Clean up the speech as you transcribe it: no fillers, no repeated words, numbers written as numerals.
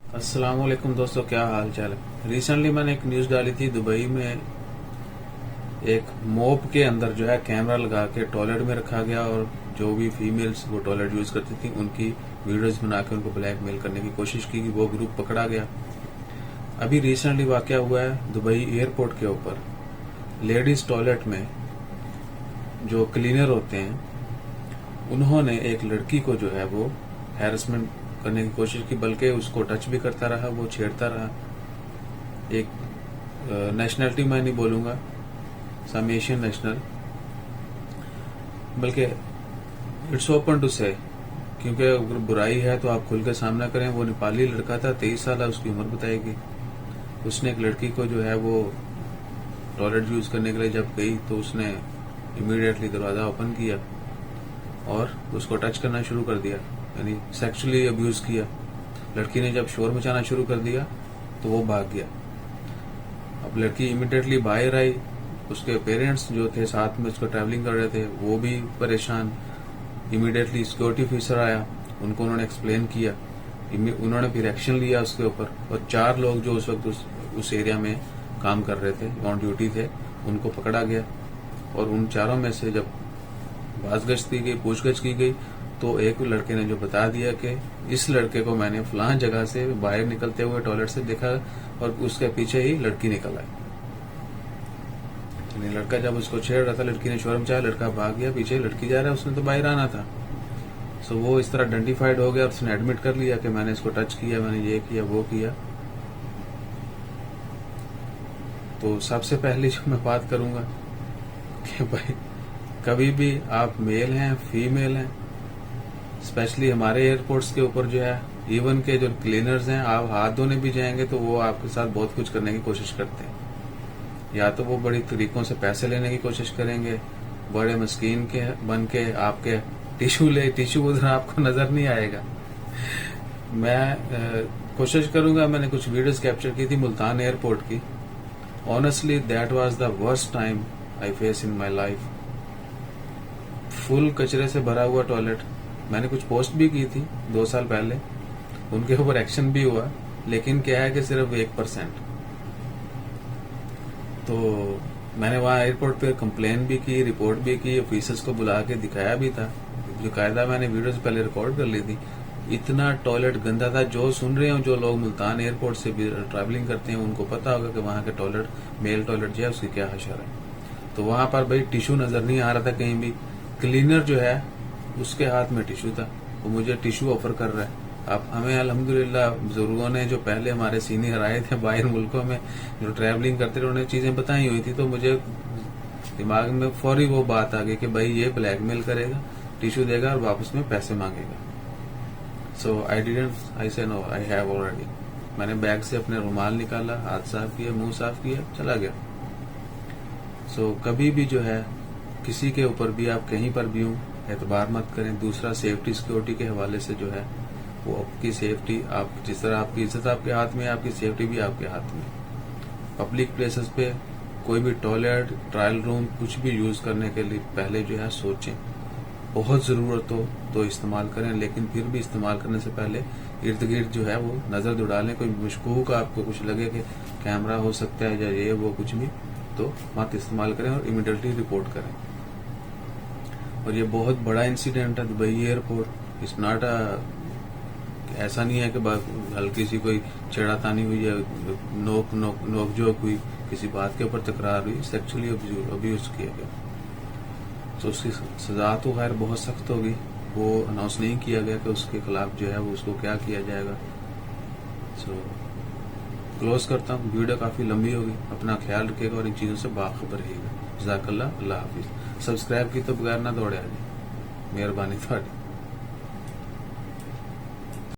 अस्सलाम वालेकुम दोस्तों, क्या हाल चाल है। रिसेंटली मैंने एक न्यूज़ डाली थी, दुबई में एक मोब के अंदर जो है कैमरा लगा के टॉयलेट में रखा गया और जो भी फीमेल्स वो टॉयलेट यूज करती थी उनकी वीडियोस बना के उनको ब्लैकमेल करने की कोशिश की। वो ग्रुप पकड़ा गया। अभी रिसेंटली वाकया हुआ है दुबई एयरपोर्ट के ऊपर। लेडीज टॉयलेट में जो क्लीनर होते हैं उन्होंने एक लड़की को जो है वो हैरेसमेंट करने की कोशिश की, बल्कि उसको टच भी करता रहा, वो छेड़ता रहा। एक नेशनलिटी मैं नहीं बोलूंगा, सम एशियन नेशनल, बल्कि इट्स ओपन टू से, क्योंकि अगर बुराई है तो आप खुल के सामना करें। वो नेपाली लड़का था, 23 साल है उसकी उम्र बताएगी। उसने एक लड़की को जो है वो टॉयलेट यूज करने के लिए जब गई तो उसने इमीडिएटली दरवाजा ओपन किया और उसको टच करना शुरू कर दिया, यानी सेक्सुअली अब्यूज किया। लड़की ने जब शोर मचाना शुरू कर दिया तो वो भाग गया। अब लड़की इमीडिएटली बाहर आई। उसके पेरेंट्स जो थे साथ में उसको ट्रैवलिंग कर रहे थे वो भी परेशान। इमीडिएटली सिक्योरिटी ऑफिसर आया, उनको उन्होंने एक्सप्लेन किया, उन्होंने फिर एक्शन लिया उसके ऊपर। और 4 लोग जो उस वक्त उस एरिया में काम कर रहे थे, ऑन ड्यूटी थे, उनको पकड़ा गया। और उन 4 में से जब बाजगश्त की गई, पूछगछ की गई, तो एक लड़के ने जो बता दिया कि इस लड़के को मैंने फलां जगह से बाहर निकलते हुए टॉयलेट से देखा और उसके पीछे ही लड़की निकल आई। लड़का जब उसको छेड़ रहा था, लड़की ने शोर मचाया, लड़का भाग गया, पीछे लड़की जा रहा है, उसने तो बाहर आना था। सो वो इस तरह आइडेंटिफाइड हो गया और उसने एडमिट कर लिया कि मैंने इसको टच किया, मैंने ये किया वो किया। तो सबसे पहले जो मैं बात करूंगा कि भाई कभी भी आप मेल हैं फीमेल हैं, स्पेशली हमारे एयरपोर्ट्स के ऊपर जो है, इवन के जो क्लीनर्स हैं, आप हाथ धोने भी जाएंगे तो वो आपके साथ बहुत कुछ करने की कोशिश करते हैं। या तो वो बड़ी तरीकों से पैसे लेने की कोशिश करेंगे, बड़े मस्कीन के बन के आपके टिश्यू उधर आपको नजर नहीं आएगा। मैं कोशिश करूंगा, मैंने कुछ वीडियोस कैप्चर की थी मुल्तान एयरपोर्ट की। Honestly that was the worst time I face in my life. Full कचरे से भरा हुआ टॉयलेट। मैंने कुछ पोस्ट भी की थी 2 साल पहले, उनके ऊपर एक्शन भी हुआ, लेकिन क्या है कि सिर्फ 1%। तो मैंने वहां एयरपोर्ट पे कंप्लेन भी की, रिपोर्ट भी की, ऑफिसर्स को बुला के दिखाया भी था। जो कायदा मैंने वीडियो से पहले रिकॉर्ड कर ली थी। इतना टॉयलेट गंदा था। जो सुन रहे हो, जो लोग मुल्तान एयरपोर्ट से भी ट्रैवलिंग करते हैं, उनको पता होगा कि वहां के टॉयलेट, मेल टॉयलेट जो है उसकी क्या हशर है। तो वहां पर भाई टिश्यू नजर नहीं आ रहा था कहीं भी। क्लीनर जो है उसके हाथ में टिश्यू था, वो मुझे टिश्यू ऑफर कर रहा है। अब हमें अल्हम्दुलिल्लाह बुजुर्गों ने, जो पहले हमारे सीनियर आए थे बाहर मुल्कों में, जो ट्रैवलिंग करते थे, उन्हें चीजें बताई हुई थी। तो मुझे दिमाग में फौरी वो बात आ गई कि भाई ये ब्लैकमेल करेगा, टिश्यू देगा और वापस में पैसे मांगेगा। सो आई से नो, आई हैव ऑलरेडी। मैंने बैग से अपने रुमाल निकाला, हाथ साफ किया, मुंह साफ किया, चला गया। सो कभी भी जो है किसी के ऊपर भी आप कहीं पर भी हूं, एतबार मत करें। दूसरा, सेफ्टी सिक्योरिटी के हवाले से जो है वो आपकी सेफ्टी, आप जिस तरह आपकी इज्जत आपके हाथ में है, आपकी सेफ्टी भी आपके हाथ में। पब्लिक प्लेसेस पे कोई भी टॉयलेट, ट्रायल रूम, कुछ भी यूज करने के लिए पहले जो है सोचें। बहुत जरूरत हो तो इस्तेमाल करें, लेकिन फिर भी इस्तेमाल करने से पहले इर्द गिर्द जो है वो नजर दौड़ालें। कोई मशकूक आपको कुछ लगे कि कैमरा हो सकता है या ये वो कुछ भी, तो मत इस्तेमाल करें और इमीडिएटली रिपोर्ट करें। और ये बहुत बड़ा इंसिडेंट है दुबई एयरपोर्ट। इट्स नॉट ऐसा नहीं है कि हल्की सी कोई छेड़ातानी हुई या नोक जोक हुई, किसी बात के ऊपर तकरार हुई, सेक्सुअली अब्यूज किया गया। तो उसकी सजा तो खैर बहुत सख्त होगी। वो अनाउंस नहीं किया गया कि उसके खिलाफ जो है वो उसको क्या किया जाएगा। सो क्लोज करता हूँ, वीडियो काफी लंबी होगी। अपना ख्याल रखिएगा और इन चीजों से बाखबर रहिएगा। जज़ाकल्लाह, अल्लाह हाफिज। सब्सक्राइब की तो बगैर ना दौड़े आ जाए, मेहरबानी थोड़ी।